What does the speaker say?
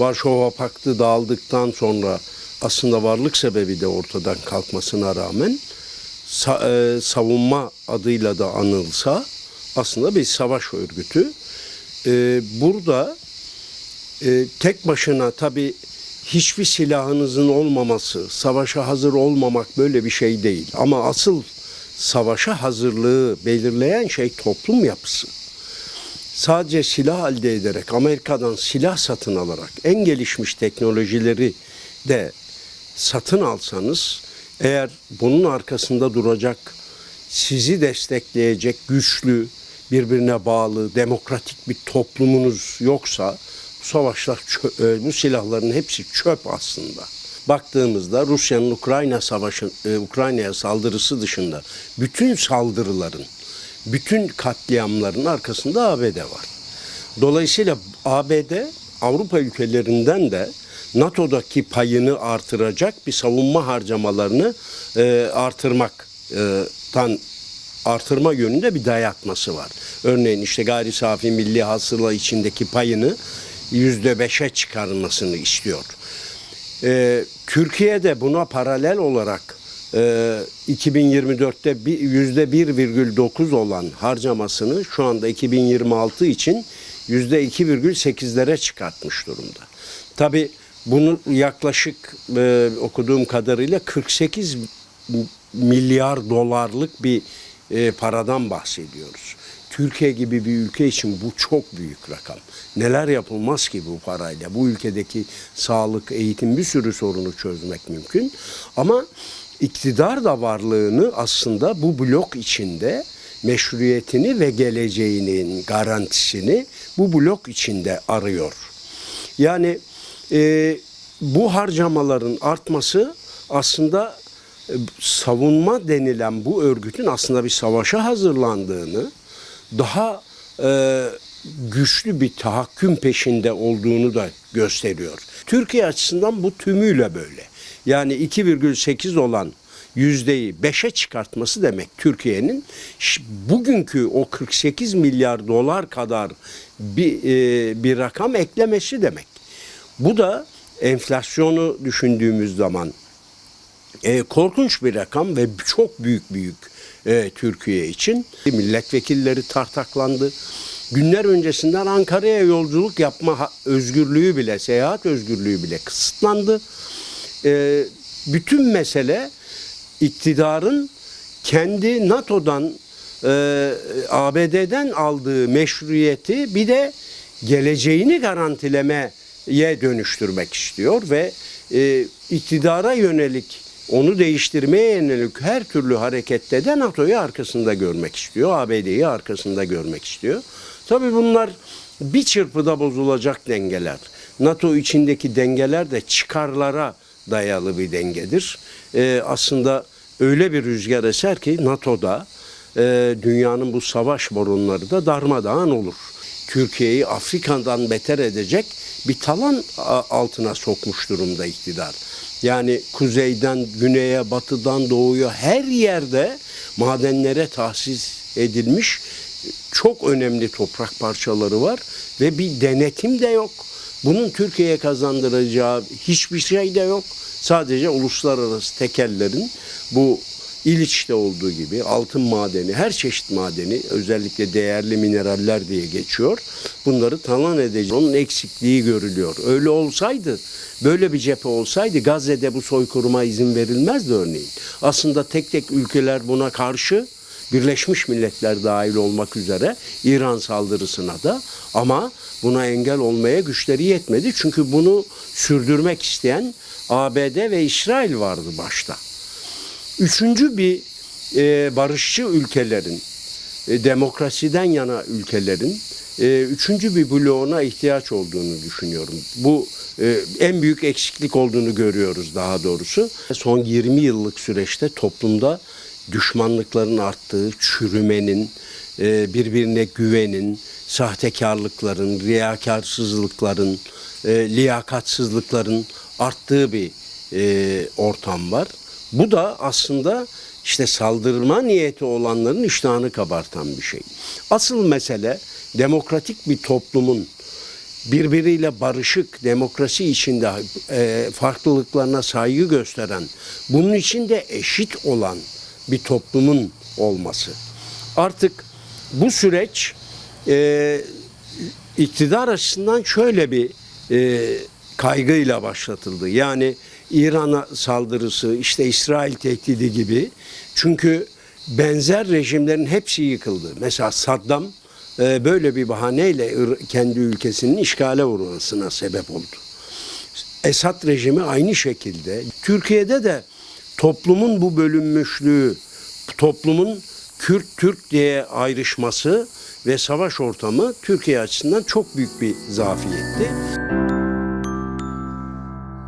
Varşova Paktı dağıldıktan sonra aslında varlık sebebi de ortadan kalkmasına rağmen savunma adıyla da anılsa aslında bir savaş örgütü. Burada tek başına tabii hiçbir silahınızın olmaması, savaşa hazır olmamak böyle bir şey değil. Ama asıl savaşa hazırlığı belirleyen şey toplum yapısı. Sadece silah elde ederek, Amerika'dan silah satın alarak, en gelişmiş teknolojileri de satın alsanız, eğer bunun arkasında duracak, sizi destekleyecek güçlü, birbirine bağlı, demokratik bir toplumunuz yoksa, bu savaşlar, bu silahların hepsi çöp aslında. Baktığımızda Rusya'nın Ukrayna'ya saldırısı dışında bütün saldırıların, bütün katliamların arkasında ABD var. Dolayısıyla ABD Avrupa ülkelerinden de NATO'daki payını artıracak bir savunma harcamalarını artırma yönünde bir dayatması var. Örneğin işte gayri safi milli hasıla içindeki payını %5'e çıkarılmasını istiyor. Türkiye de buna paralel olarak 2024'te %1,9 olan harcamasını şu anda 2026 için %2,8'lere çıkartmış durumda. Tabii bunu yaklaşık okuduğum kadarıyla 48 milyar dolarlık bir paradan bahsediyoruz. Türkiye gibi bir ülke için bu çok büyük rakam. Neler yapılmaz ki bu parayla? Bu ülkedeki sağlık, eğitim, bir sürü sorunu çözmek mümkün. Ama iktidar da varlığını aslında bu blok içinde meşruiyetini ve geleceğinin garantisini bu blok içinde arıyor. Yani bu harcamaların artması aslında savunma denilen bu örgütün aslında bir savaşa hazırlandığını, daha güçlü bir tahakküm peşinde olduğunu da gösteriyor. Türkiye açısından bu tümüyle böyle. Yani 2,8 olan yüzdeyi 5'e çıkartması demek Türkiye'nin bugünkü o 48 milyar dolar kadar bir rakam eklemesi demek. Bu da enflasyonu düşündüğümüz zaman korkunç bir rakam ve çok büyük Türkiye için. Milletvekilleri tartaklandı. Günler öncesinden Ankara'ya yolculuk yapma özgürlüğü bile, seyahat özgürlüğü bile kısıtlandı. Bütün mesele iktidarın kendi NATO'dan, ABD'den aldığı meşruiyeti bir de geleceğini garantilemeye dönüştürmek istiyor ve iktidara yönelik, onu değiştirmeye yönelik her türlü harekette de NATO'yu arkasında görmek istiyor, ABD'yi arkasında görmek istiyor. Tabii bunlar bir çırpıda bozulacak dengeler. NATO içindeki dengeler de çıkarlara dayalı bir dengedir. Aslında öyle bir rüzgar eser ki NATO'da dünyanın bu savaş boronları da darmadağın olur. Türkiye'yi Afrika'dan beter edecek bir talan altına sokmuş durumda iktidar. Yani kuzeyden güneye, batıdan doğuya her yerde madenlere tahsis edilmiş çok önemli toprak parçaları var ve bir denetim de yok. Bunun Türkiye'ye kazandıracağı hiçbir şey de yok. Sadece uluslararası tekellerin bu İliç'te olduğu gibi altın madeni, her çeşit madeni, özellikle değerli mineraller diye geçiyor. Bunları talan edecek. Onun eksikliği görülüyor. Öyle olsaydı, böyle bir cephe olsaydı Gazze'de bu soykırıma izin verilmezdi örneğin. Aslında tek tek ülkeler buna karşı, Birleşmiş Milletler dahil olmak üzere İran saldırısına da, ama buna engel olmaya güçleri yetmedi. Çünkü bunu sürdürmek isteyen ABD ve İsrail vardı başta. Üçüncü bir barışçı ülkelerin, demokrasiden yana ülkelerin üçüncü bir bloğuna ihtiyaç olduğunu düşünüyorum. Bu en büyük eksiklik olduğunu görüyoruz daha doğrusu. Son 20 yıllık süreçte toplumda düşmanlıkların arttığı, çürümenin, birbirine güvenin, sahtekarlıkların, riyakarsızlıkların, liyakatsızlıkların arttığı bir ortam var. Bu da aslında işte saldırma niyeti olanların iştahını kabartan bir şey. Asıl mesele demokratik bir toplumun birbiriyle barışık, demokrasi içinde farklılıklarına saygı gösteren, bunun içinde eşit olan bir toplumun olması. Artık bu süreç iktidar açısından şöyle bir kaygıyla başlatıldı. Yani İran'a saldırısı, işte İsrail tehdidi gibi. Çünkü benzer rejimlerin hepsi yıkıldı. Mesela Saddam böyle bir bahaneyle kendi ülkesinin işgale uğramasına sebep oldu. Esad rejimi aynı şekilde. Türkiye'de de toplumun bu bölünmüşlüğü, toplumun Kürt-Türk diye ayrışması ve savaş ortamı Türkiye açısından çok büyük bir zafiyetti.